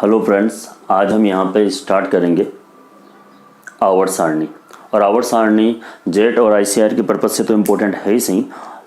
Hello friends, आज हम यहाँ पे स्टार्ट करेंगे आवर्त सारणी। और आवर्त सारणी जेट और आईसीआर के पर्पज़ से तो इम्पोर्टेंट है ही सही,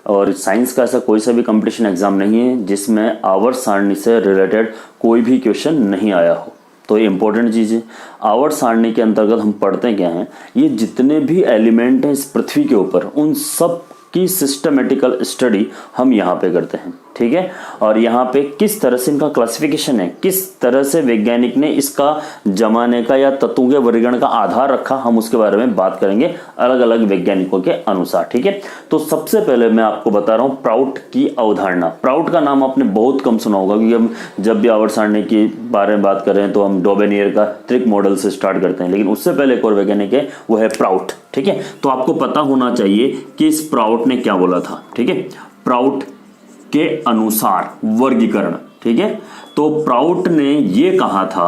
और साइंस का ऐसा कोई सा भी कंपटीशन एग्जाम नहीं है जिसमें आवर्त सारणी से रिलेटेड कोई भी क्वेश्चन नहीं आया हो। तो ये इंपॉर्टेंट चीज़ है। आवर्त सारणी के अंतर्गत हम पढ़ते क्या हैं, ये जितने भी एलिमेंट हैं इस पृथ्वी के ऊपर उन सब की सिस्टमेटिकल स्टडी हम यहाँ पे करते हैं, ठीक है। और यहाँ पे किस तरह से इनका क्लासिफिकेशन है, किस तरह से वैज्ञानिक ने इसका जमाने का या तत्वों के वर्गीकरण का आधार रखा, हम उसके बारे में बात करेंगे अलग अलग वैज्ञानिकों के अनुसार, ठीक है। तो सबसे पहले मैं आपको बता रहा हूँ प्राउट की अवधारणा। प्राउट का नाम आपने बहुत कम सुना होगा, क्योंकि हम जब भी आवर्त सारणी के बारे में बात करें तो हम डोबेनियर का त्रिक मॉडल से स्टार्ट करते हैं, लेकिन उससे पहले एक और वैज्ञानिक है, वो है प्राउट, ठीक है। तो आपको पता होना चाहिए कि इस प्राउट ने क्या बोला था, ठीक है। प्राउट के अनुसार वर्गीकरण, ठीक है। तो प्राउट ने ये कहा था,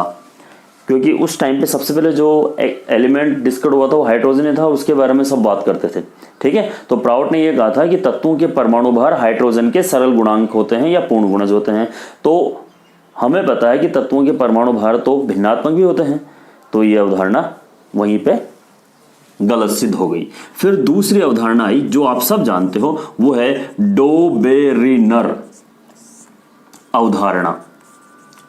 क्योंकि उस टाइम पे सबसे पहले जो एलिमेंट डिस्कवर हुआ था वो हाइड्रोजन था और उसके बारे में सब बात करते थे, ठीक है। तो प्राउट ने ये कहा था कि तत्वों के परमाणु भार हाइड्रोजन के सरल गुणांक होते हैं या पूर्ण गुणज होते हैं। तो हमें पता है कि तत्वों के परमाणु भार तो भिन्नात्मक भी होते हैं, तो ये अवधारणा वहीं पे गलत सिद्ध हो गई। फिर दूसरी अवधारणा आई जो आप सब जानते हो, वो है डोबेरिनर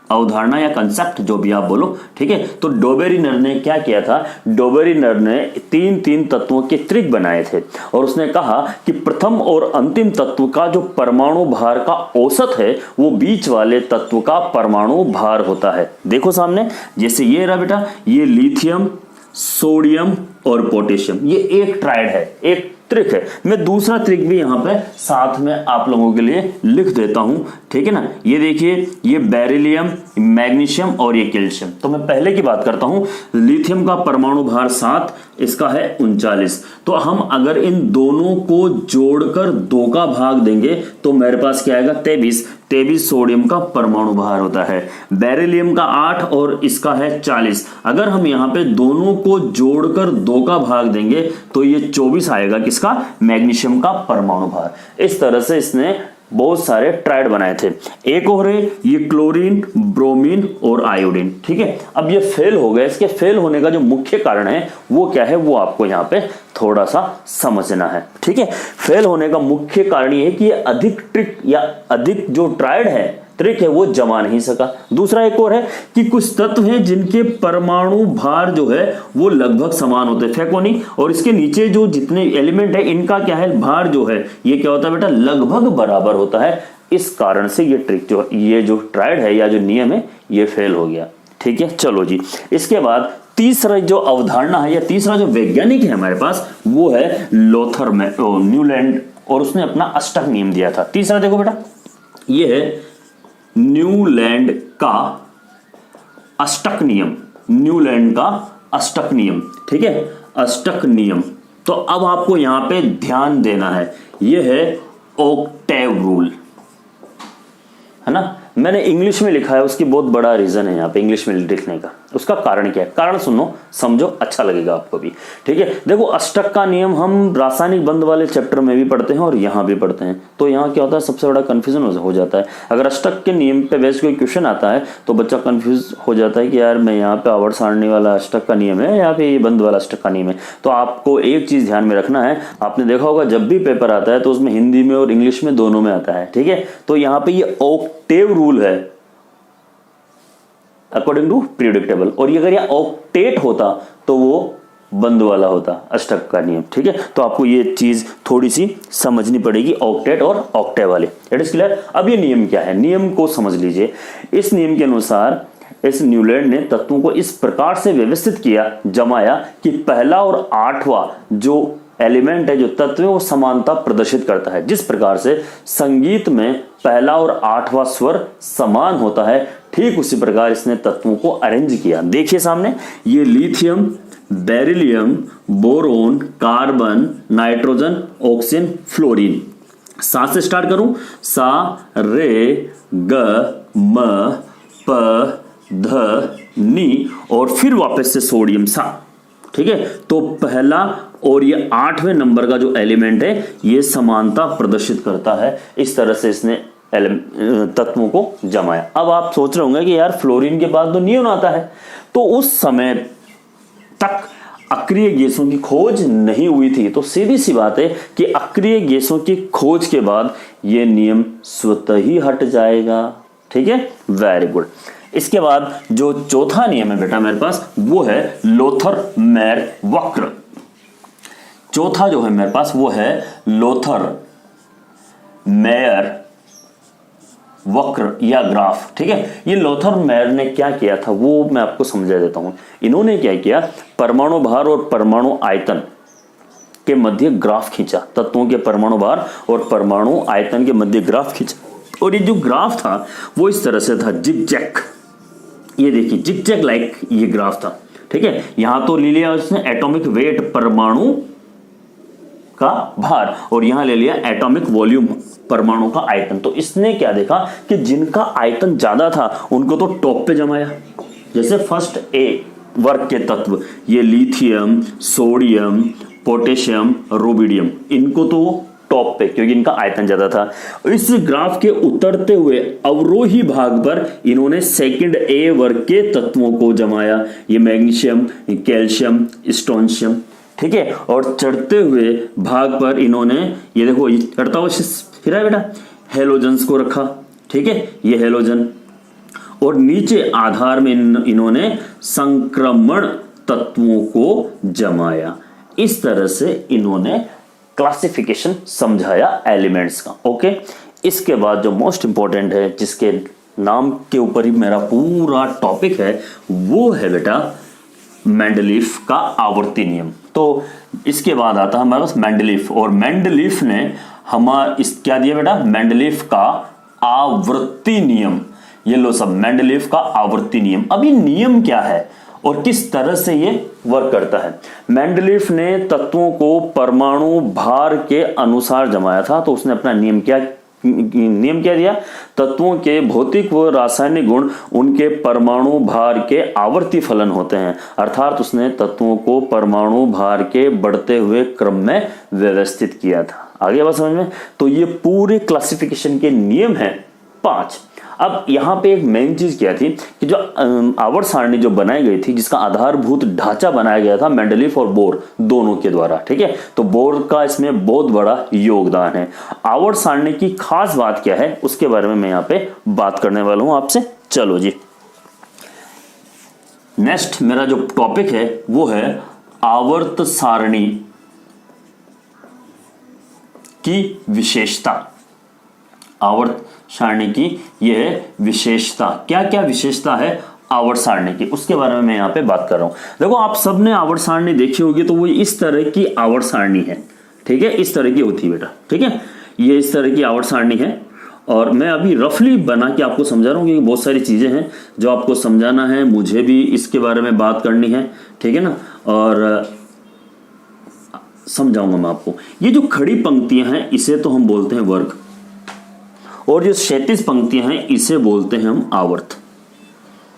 अवधारणा या कंसेप्ट, जो भी आप बोलो, ठीक है। तो डोबेरिनर ने क्या किया था, डोबेरिनर ने तीन तत्वों के त्रिक बनाए थे और उसने कहा कि प्रथम और अंतिम तत्व का जो परमाणु भार का औसत है वो बीच वाले तत्व का परमाणु भार होता है। देखो सामने, जैसे ये रहा बेटा, ये लिथियम, सोडियम और पोटेशियम, ये एक ट्राइड है, एक त्रिक है। मैं दूसरा त्रिक भी यहां पे साथ में आप लोगों के लिए लिख देता हूं, ठीक है ना। ये देखिए, ये बेरिलियम, मैग्नीशियम और ये कैल्शियम। तो मैं पहले की बात करता हूं। लिथियम का परमाणु भार 7, इसका है 39। तो हम अगर इन दोनों को जोड़कर 2 का भाग देंगे तो मेरे पास क्या आएगा, 23 सोडियम का परमाणु भार होता है। बेरिलियम का 8 और इसका है 40। अगर हम यहाँ पे दोनों को जोड़कर 2 का भाग देंगे तो ये 24 आएगा, किसका, मैग्नीशियम का परमाणु भार। इस तरह से इसने बहुत सारे ट्राइड बनाए थे। एक और है ये क्लोरीन, ब्रोमीन और आयोडीन, ठीक है। अब ये फेल हो गए। इसके फेल होने का जो मुख्य कारण है वो क्या है, वो आपको यहाँ पे थोड़ा सा समझना है, ठीक है। फेल होने का मुख्य कारण ये है कि ये अधिक ट्रिक या अधिक जो ट्राइड है, त्रिक है, वो जमा नहीं सका। दूसरा एक और है कि कुछ तत्व हैं जिनके परमाणु भार जो है वो लगभग समान होते हैं, फेंको नहीं। और इसके नीचे जो जितने एलिमेंट है इनका क्या है, भार जो है ये क्या होता है बेटा, लगभग बराबर होता है। इस कारण से ये ट्रिक ये जो ट्राइड है या जो नियम है ये फेल हो गया, ठीक है। चलो जी, इसके बाद तीसरा जो अवधारणा है या तीसरा जो वैज्ञानिक है हमारे पास, वो है लोथर में न्यूलैंड, और उसने अपना अष्टक नियम दिया था। तीसरा देखो बेटा, ये है न्यूलैंड का अष्टक नियम, न्यूलैंड का अष्टक नियम, ठीक है, अष्टक नियम। तो अब आपको यहां पे ध्यान देना है, यह है ऑक्टेव रूल, है ना। मैंने इंग्लिश में लिखा है, उसकी बहुत बड़ा रीजन है यहाँ पे इंग्लिश में लिखने का। उसका कारण क्या है, कारण सुनो, समझो, अच्छा लगेगा आपको भी, ठीक है। देखो, अष्टक का नियम हम रासायनिक बंध वाले चैप्टर में भी पढ़ते हैं और यहाँ भी पढ़ते हैं। तो यहाँ क्या होता है, सबसे बड़ा कंफ्यूजन हो जाता है। अगर अष्टक के नियम पे बेस्ड कोई क्वेश्चन आता है तो बच्चा कंफ्यूज हो जाता है कि यार मैं यहाँ पे आवर्त सारणी वाला अष्टक का नियम है, यहाँ पे ये बंध वाला अष्टक का नियम है। तो आपको एक चीज ध्यान में रखना है, आपने देखा होगा जब भी पेपर आता है तो उसमें हिंदी में और इंग्लिश में दोनों में आता है, ठीक है। तो यहाँ पे ये ऑक्टेव रूल है अकॉर्डिंग टू पीरियोडिक टेबल, और ये अगर ये ऑक्टेट होता तो वो बंद वाला होता, अष्टक का नियम, ठीक है। तो आपको ये चीज थोड़ी सी समझनी पड़ेगी, ऑक्टेट और ऑक्टेव वाले। It is clear. अब ये नियम क्या है, नियम को समझ लीजिए। इस नियम के अनुसार इस न्यूलैंड ने तत्वों को इस प्रकार से व्यवस्थित किया, जमाया कि पहला और 8वां जो एलिमेंट है, जो तत्व है, वो समानता प्रदर्शित करता है। जिस प्रकार से संगीत में पहला और 8वां स्वर समान होता है, ठीक उसी प्रकार इसने तत्वों को अरेंज किया। देखिए सामने, ये lithium, beryllium, boron, carbon, nitrogen, oxygen, fluorine. सा से स्टार्ट करूं, सा रे ग म प ध नी, और फिर वापस से सोडियम सा, ठीक है। तो पहला और ये 8वें नंबर का जो एलिमेंट है ये समानता प्रदर्शित करता है। इस तरह से इसने तत्वों को जमाया। अब आप सोच रहे होंगे कि यार फ्लोरीन के बाद तो नियोन आता है, तो उस समय तक अक्रिय गैसों की खोज नहीं हुई थी, तो सीधी सी बात है कि अक्रिय गैसों की खोज के बाद ये नियम स्वतः ही हट जाएगा। ठीक है, वेरी गुड। इसके बाद जो चौथा नियम है बेटा मेरे पास, वो है लोथर-मेयर वक्र। चौथा जो है मेरे पास वो है लोथर-मेयर वक्र या ग्राफ। ठीक है, ये लोथर-मेयर ने क्या किया था वो मैं आपको समझा देता हूं। इन्होंने क्या किया, परमाणु भार और परमाणु आयतन के मध्य ग्राफ खींचा, तत्वों के परमाणु भार और परमाणु आयतन के मध्य ग्राफ खींचा, और ये जो ग्राफ था वो इस तरह से था, जिगजैग। ये देखिए जिगजैग लाइक ये ग्राफ था। ठीक है, यहां तो ले लिया उसने एटॉमिक वेट परमाणु का भार, और यहां ले लिया एटॉमिक वॉल्यूम परमाणु का आयतन। तो इसने क्या देखा कि जिनका आयतन ज्यादा था उनको तो टॉप पे जमाया, जैसे फर्स्ट ए वर्ग के तत्व, ये लिथियम, सोडियम, पोटेशियम, रुबिडियम, इनको तो टॉप पे, क्योंकि इनका आयतन ज्यादा था। इस ग्राफ के उतरते हुए अवरोही भाग पर इन्होंने सेकंड ए वर्ग के तत्वों को जमाया, ये मैग्नीशियम, कैल्शियम, स्ट्रोंशियम। ठीक है, और चढ़ते हुए भाग पर इन्होंने ये देखो ये चढ़ता हुआ फिर है बेटा, हेलोजन्स को रखा। ठीक है, ये हेलोजन, और नीचे आधार में इन्होंने संक्रमण तत्वों को जमाया। इस तरह से इन्होंने क्लासिफिकेशन समझाया एलिमेंट्स का। ओके, इसके बाद जो मोस्ट इंपॉर्टेंट है, जिसके नाम के ऊपर ही मेरा पूरा टॉपिक है, वो है बेटा मेंडलीफ का आवर्ती नियम। तो इसके बाद आता है हमारे पास मेंडलीफ, और मेंडलीफ ने क्या दिया बेटा, मेंडलीफ का आवर्ती नियम। ये लो सब, मेंडलीफ का आवर्ती नियम। अब ये नियम क्या है और किस तरह से ये वर्क करता है। मेंडलीफ ने तत्वों को परमाणु भार के अनुसार जमाया था, तो उसने अपना नियम क्या दिया, तत्वों के भौतिक व रासायनिक गुण उनके परमाणु भार के आवर्ती फलन होते हैं। अर्थात उसने तत्वों को परमाणु भार के बढ़ते हुए क्रम में व्यवस्थित किया था। आगे बात समझ में? तो ये पूरे क्लासिफिकेशन के नियम हैं 5। अब यहां पे एक मेन चीज क्या थी कि जो आवर्त सारणी जो बनाई गई थी, जिसका आधारभूत ढांचा बनाया गया था मेंडलीफ और बोर दोनों के द्वारा। ठीक है, तो बोर का इसमें बहुत बड़ा योगदान है। आवर्त सारणी की खास बात क्या है उसके बारे में मैं यहां पे बात करने वाला हूं आपसे। चलो जी, नेक्स्ट मेरा जो टॉपिक है वो है आवर्त सारणी की विशेषता। आवर्त सारणी की यह विशेषता, क्या क्या विशेषता है आवर्त सारणी की, उसके बारे में मैं यहां पे बात कर रहा हूं। देखो, आप सबने आवर्त सारणी देखी होगी, तो वो इस तरह की आवर्त सारणी है। ठीक है, इस तरह की होती है बेटा। ठीक है, ये इस तरह की आवर्त सारणी है, और मैं अभी रफली बना के आपको समझा रहा हूं, क्योंकि बहुत सारी चीजें हैं जो आपको समझाना है, मुझे भी इसके बारे में बात करनी है। ठीक है ना, और समझाऊंगा मैं आपको। ये जो खड़ी पंक्तियां हैं इसे तो हम बोलते हैं वर्ग, और जो क्षैतिज पंक्तियां हैं इसे बोलते हैं हम आवर्त।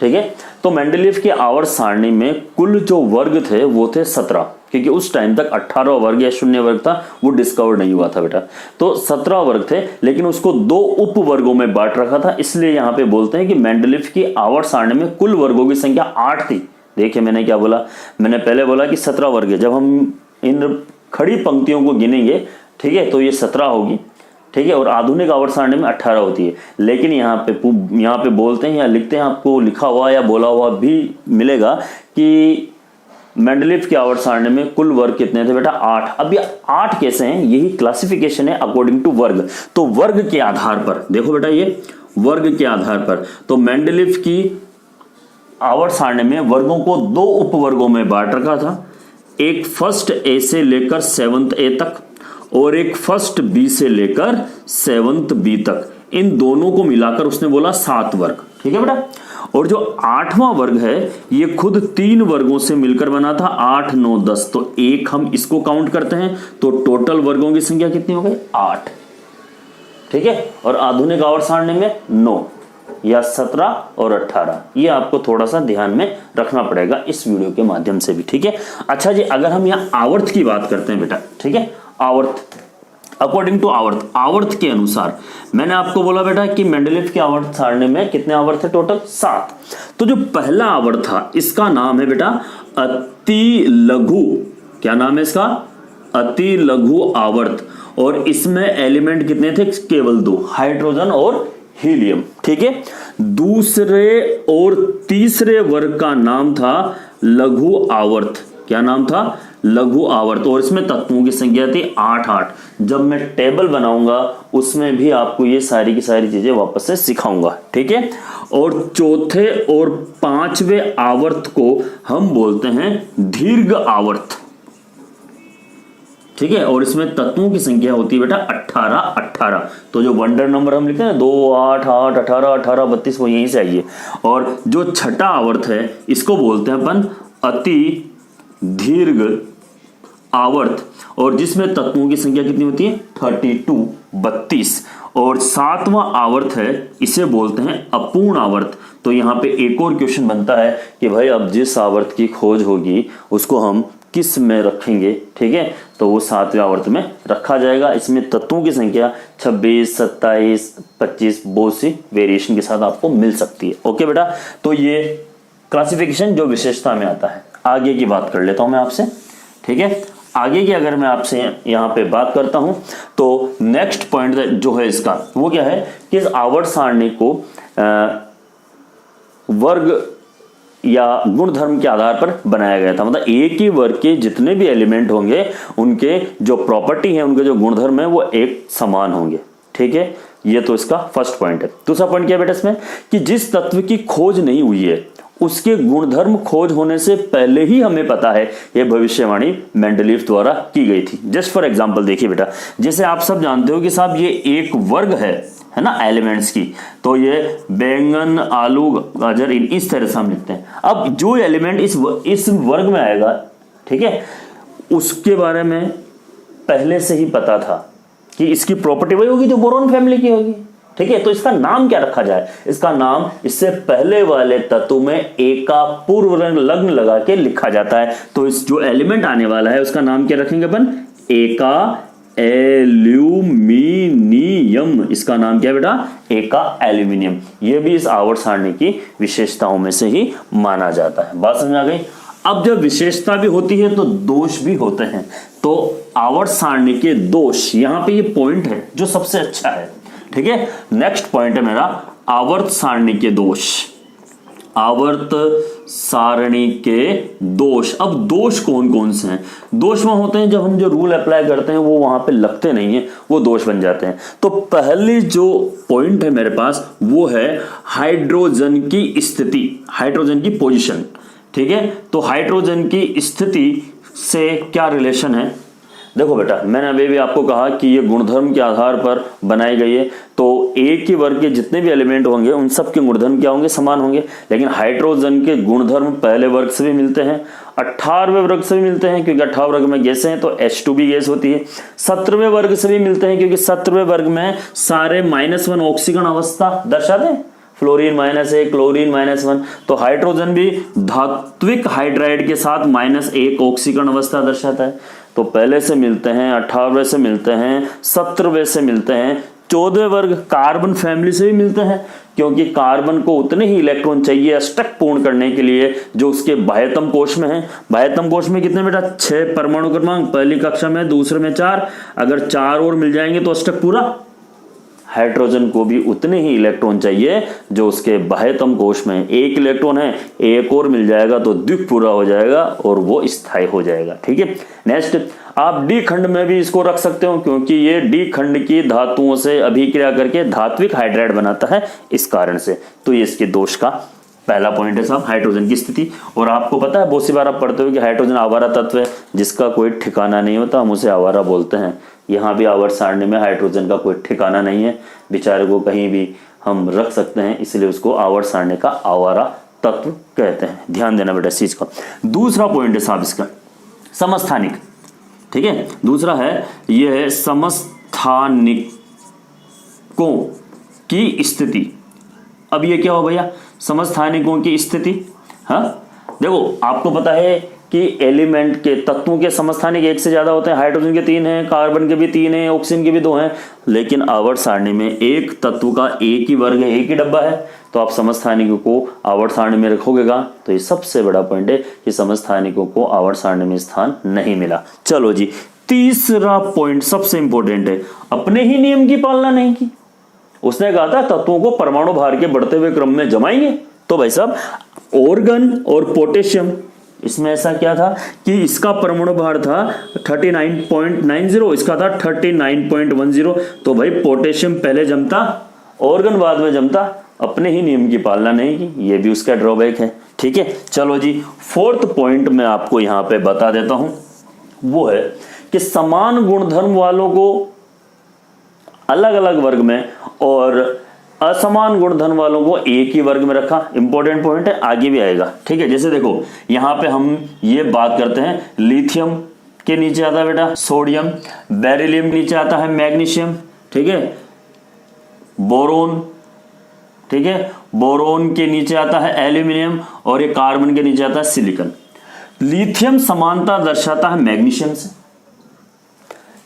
ठीक है, तो मेंडलीफ की आवर्त सारणी में कुल जो वर्ग थे वो थे 17, क्योंकि उस टाइम तक 18 वर्ग या शून्य वर्ग था, वो डिस्कवर नहीं हुआ था बेटा। तो 17 वर्ग थे, लेकिन उसको 2 उप वर्गों में बांट रखा था, इसलिए यहां पे बोलते हैं कि मेंडलीफ की आवर्त सारणी में कुल वर्गों की संख्या 8 थी। देखिए मैंने क्या बोला, मैंने पहले बोला कि 17 वर्ग है। जब हम इन खड़ी पंक्तियों को गिनेंगे, ठीक है, तो ये 17 होगी। ठीक है, और आधुनिक आवर्त सारणी में 18 होती है। लेकिन यहाँ पे बोलते हैं या लिखते हैं, आपको लिखा हुआ या बोला हुआ भी मिलेगा कि मेंडलीफ की आवर्त सारणी में कुल वर्ग कितने थे बेटा, 8। अब ये 8 कैसे हैं, यही क्लासिफिकेशन है अकॉर्डिंग टू वर्ग। तो वर्ग के आधार पर देखो बेटा, ये वर्ग के आधार पर, तो मेंडलीफ की आवर्त सारणी में वर्गों को 2 उपवर्गों में बांट रखा था, एक फर्स्ट ए से लेकर 7th ए तक, और एक फर्स्ट बी से लेकर 7th बी तक। इन दोनों को मिलाकर उसने बोला 7 वर्ग। ठीक है बेटा, और जो 8वां वर्ग है ये खुद 3 वर्गों से मिलकर बना था, 8, 9, 10। तो एक हम इसको काउंट करते हैं, तो टोटल वर्गों की संख्या कितनी हो गई, 8। ठीक है, और आधुनिक आवर्त सारणी में 9 या 17 और 18। ये आपको थोड़ा सा ध्यान में रखना पड़ेगा इस वीडियो के माध्यम से भी। ठीक है, अच्छा जी, अगर हम यहाँ आवर्त की बात करते हैं बेटा, ठीक है, आवर्त, अकॉर्डिंग टू आवर्त, आवर्त के अनुसार। मैंने आपको बोला बेटा कि मेंडलीव की आवर्त सारणी में कितने आवर्त है टोटल? 7। तो जो पहला आवर्त था इसका नाम है बेटा अति लघु, क्या नाम है इसका? अति लघु आवर्त। और इसमें एलिमेंट कितने थे? केवल 2, हाइड्रोजन और हीलियम। ठीक है, दूसरे और तीसरे वर्ग का नाम था लघु आवर्त। क्या नाम था? लघु आवर्त। और इसमें तत्वों की संख्या थी 8। जब मैं टेबल बनाऊंगा उसमें भी आपको ये सारी की सारी चीजें वापस से सिखाऊंगा। ठीक है, और चौथे और पांचवें आवर्त को हम बोलते हैं दीर्घ आवर्त। ठीक है, और इसमें तत्वों की संख्या होती है बेटा 18। तो जो वंडर नंबर हम लिखते हैं 2, 8, 8, 18, 18, 32 वो यहीं से आइए। और जो छठा आवर्त है इसको बोलते हैं अपन अति दीर्घ आवर्त, और जिसमें तत्वों की संख्या कितनी होती है? 32। और सातवां आवर्त है इसे बोलते हैं अपूर्ण आवर्त। तो यहाँ पे एक और क्वेश्चन बनता है कि भाई अब जिस आवर्त की खोज होगी उसको हम किस में रखेंगे? ठीक है, तो वो 7वें आवर्त में रखा जाएगा। इसमें तत्वों की संख्या 26, 27, 25 बहुत सी वेरिएशन के साथ आपको मिल सकती है। ओके बेटा, तो ये क्लासिफिकेशन जो विशेषता में आता है। आगे की बात कर लेता हूं मैं आपसे। ठीक है, आगे की अगर मैं आपसे यहाँ पे बात करता हूं तो नेक्स्ट पॉइंट जो है इसका वो क्या है कि इस आवर्त सारणी को वर्ग या गुणधर्म के आधार पर बनाया गया था। मतलब एक ही वर्ग के जितने भी एलिमेंट होंगे उनके जो प्रॉपर्टी है, उनके जो गुणधर्म है वो एक समान होंगे। ठीक है, ये तो इसका फर्स्ट पॉइंट है। दूसरा पॉइंट क्या है बेटा इसमें कि जिस तत्व की खोज नहीं हुई है उसके गुणधर्म खोज होने से पहले ही हमें पता है। यह भविष्यवाणी मेंडलीव द्वारा की गई थी। जस्ट फॉर एग्जांपल देखिए बेटा, जैसे आप सब जानते हो कि साहब ये एक वर्ग है ना एलिमेंट्स की, तो ये बैंगन, आलू, गाजर इस तरह से हम लिखते हैं। अब जो एलिमेंट इस वर्ग में आएगा, ठीक है, उसके बारे में पहले से ही पता था कि इसकी प्रॉपर्टी वही होगी जो बोरोन फैमिली की होगी। ठीक है, तो इसका नाम क्या रखा जाए? इसका नाम इससे पहले वाले तत्व में एका पूर्व लग्न लगा के लिखा जाता है। तो इस जो एलिमेंट आने वाला है उसका नाम क्या रखेंगे अपन? एका एल्यूमिनियम। इसका नाम क्या है बेटा? एका एल्यूमिनियम। यह भी इस आवर्त सारणी की विशेषताओं में से ही माना जाता है। बात समझ आ गई? अब जब विशेषता भी होती है तो दोष भी होते हैं। तो आवर्त सारणी के दोष, यहां पे ये पॉइंट है जो सबसे अच्छा है। ठीक है, नेक्स्ट पॉइंट है मेरा आवर्त सारणी के दोष। आवर्त सारणी के दोष। अब दोष कौन कौन से हैं? दोष वहां होते हैं जब हम जो रूल अप्लाई करते हैं वो वहां पे लगते नहीं है, वो दोष बन जाते हैं। तो पहली जो पॉइंट है मेरे पास वो है हाइड्रोजन की स्थिति, हाइड्रोजन की पोजीशन। ठीक है, तो हाइड्रोजन की स्थिति से क्या रिलेशन है? देखो बेटा, मैंने अभी भी आपको कहा कि ये गुणधर्म के आधार पर बनाई गई है। तो एक ही वर्ग के जितने भी एलिमेंट होंगे उन सब के गुणधर्म क्या होंगे? समान होंगे। लेकिन हाइड्रोजन के गुणधर्म पहले वर्ग से भी मिलते हैं, 18वें वर्ग से भी मिलते हैं क्योंकि 18 वर्ग में गैसें हैं तो H2 भी गैस होती है। 17वें वर्ग से भी मिलते हैं क्योंकि 17वें वर्ग में सारे -1 ऑक्सीकरण अवस्था दर्शाते हैं। Fluorine -1, chlorine -1। तो हाइड्रोजन भी धात्विक हाइड्राइड के साथ -1 ऑक्सीकरण अवस्था दर्शाता है। तो पहले से मिलते हैं, 18वें से मिलते हैं, 17वें से मिलते हैं, 14वें वर्ग कार्बन फैमिली से भी मिलते हैं क्योंकि कार्बन को उतने ही इलेक्ट्रॉन चाहिए अष्टक पूर्ण करने के लिए जो उसके बाह्यतम कोश में है। बाह्यतम कोश में कितने बेटा? 6 परमाणु क्रमांक, पहली कक्षा में, दूसरे में 4। अगर 4 और मिल जाएंगे तो अष्टक पूरा। हाइड्रोजन को भी उतने ही इलेक्ट्रॉन चाहिए जो उसके बाह्यतम कोश में। 1 इलेक्ट्रॉन है, एक और मिल जाएगा तो द्वीप पूरा हो जाएगा और वो स्थायी हो जाएगा। ठीक है, नेक्स्ट आप डी खंड में भी इसको रख सकते हो क्योंकि ये डी खंड की धातुओं से अभिक्रिया करके धात्विक हाइड्राइड बनाता है, इस कारण से। तो ये इसके दोष का पहला पॉइंट है साहब, हाइड्रोजन की स्थिति। और आपको पता है बहुत सी बार आप पढ़ते हो कि हाइड्रोजन आवारा तत्व है जिसका कोई ठिकाना नहीं होता, हम उसे आवारा बोलते हैं। यहाँ भी आवर्त सारणी में हाइड्रोजन का कोई ठिकाना नहीं है, बेचारे को कहीं भी हम रख सकते हैं, इसलिए उसको आवर्त सारणी का आवारा तत्व कहते हैं। ध्यान देना बेटा इस चीज का। दूसरा पॉइंट है साहब इसका समस्थानिक। ठीक है, दूसरा है यह है समस्थानिकों की स्थिति। अब ये क्या हो भैया? समस्थानिकों की स्थिति। हाँ देखो, आपको पता है कि एलिमेंट के तत्वों के समस्थानिक एक से ज्यादा होते हैं। हाइड्रोजन के 3 हैं, कार्बन के भी 3 हैं, ऑक्सीजन के भी 2 हैं, लेकिन आवर्त सारणी में एक तत्व का एक ही वर्ग है, एक ही डब्बा है, तो आप समस्थानिकों को आवर्त सारणी में रखोगेगा। तो ये सबसे बड़ा पॉइंट है कि समस्थानिकों को आवर्त सारणी में स्थान नहीं मिला। चलो जी, तीसरा पॉइंट सबसे इंपॉर्टेंट है, अपने ही नियम की पालना नहीं की। उसने कहा था तत्वों को परमाणु भार के बढ़ते हुए क्रम में जमाएंगे। तो भाई साहब, ऑर्गन और पोटेशियम, इसमें ऐसा क्या था कि इसका परमाणु भार था 39.90, इसका था 39.10। तो भाई पोटेशियम पहले जमता, ऑर्गन बाद में जमता, अपने ही नियम की पालना नहीं की, ये भी उसका ड्रॉबैक है। ठीक है, चलो जी, फोर्थ पॉइंट मैं आपको यहां पे बता देता हूं, वो है कि समान गुणधर्म वालों को अलग अलग वर्ग में और असमान गुणधर्म वालों को एक ही वर्ग में रखा। इंपॉर्टेंट पॉइंट है, आगे भी आएगा। ठीक है, जैसे देखो यहां पे हम ये बात करते हैं, लिथियम के नीचे आता है बेटा सोडियम, बेरिलियम के नीचे आता है मैग्नीशियम, ठीक है, बोरोन, ठीक है, बोरोन के नीचे आता है एल्यूमिनियम, और ये कार्बन के नीचे आता है सिलिकॉन। लिथियम समानता दर्शाता है मैग्नीशियम से,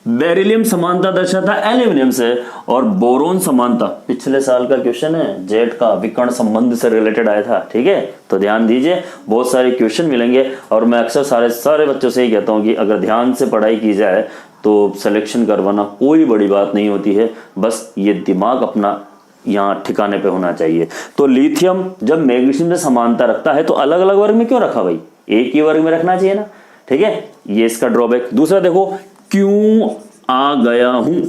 बेरिलियम समानता दर्शाता है एल्यूमिनियम से, और बोरोन समानता पिछले साल का क्वेश्चन है, जेट का विकर्ण संबंध से रिलेटेड आया था। ठीक है, तो ध्यान दीजिए, बहुत सारे क्वेश्चन मिलेंगे, और मैं अक्सर सारे बच्चों से ही कहता हूं कि अगर ध्यान से पढ़ाई की जाए तो सिलेक्शन करवाना कोई बड़ी बात नहीं होती है, बस ये दिमाग अपना यहाँ ठिकाने पे होना चाहिए। तो लिथियम जब मैग्नीशियम से समानता रखता है तो अलग अलग वर्ग में क्यों रखा भाई, एक ही वर्ग में रखना चाहिए ना। ठीक है, ये इसका ड्रॉबैक। दूसरा देखो, क्यों आ गया हूं,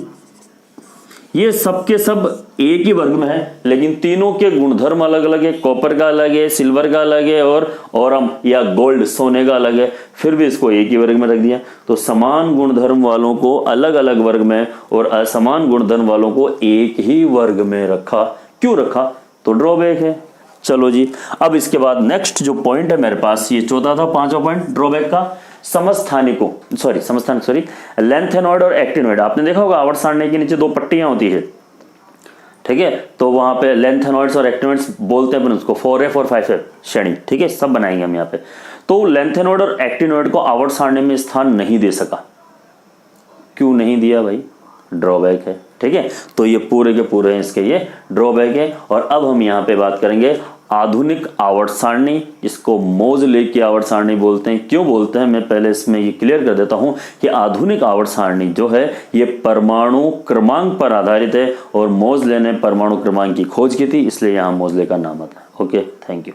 ये सबके सब एक ही वर्ग में है, लेकिन तीनों के गुणधर्म अलग अलग है, कॉपर का अलग है, सिल्वर का अलग है, और औरम या गोल्ड सोने का अलग है, फिर भी इसको एक ही वर्ग में रख दिया। तो समान गुणधर्म वालों को अलग अलग वर्ग में और असमान गुणधर्म वालों को एक ही वर्ग में रखा। क्यों रखा, तो ड्रॉबैक है। चलो जी, अब इसके बाद नेक्स्ट जो पॉइंट है मेरे पास, ये चौथा था, पांचवा पॉइंट ड्रॉबैक का, समस्थानिकों लेंथेनॉइड और एक्टिनॉइड। आपने देखा होगा आवर्त सारणी के नीचे दो पट्टियां होती है, ठीक है, तो वहां पे लेंथेनॉइड्स और एक्टिनॉइड्स बोलते हैं अपन उसको, 4f और 5f श्रेणी। ठीक है, सब बनाएंगे हम यहाँ पे। तो लेंथेनॉइड और एक्टिनॉइड को आवर्त सारणी में स्थान नहीं दे सका। क्यों नहीं दिया भाई, ड्रॉबैक है। ठीक है, तो ये पूरे के पूरे इसके ये ड्रॉबैक है। और अब हम यहाँ पे बात करेंगे आधुनिक आवर्त सारणी, इसको मोज़ले की आवर्त सारणी बोलते हैं। क्यों बोलते हैं, मैं पहले इसमें ये क्लियर कर देता हूं कि आधुनिक आवर्त सारणी जो है ये परमाणु क्रमांक पर आधारित है, और मोज़ले ने परमाणु क्रमांक की खोज की थी, इसलिए यहां मोज़ले का नाम आता है। Okay, thank you.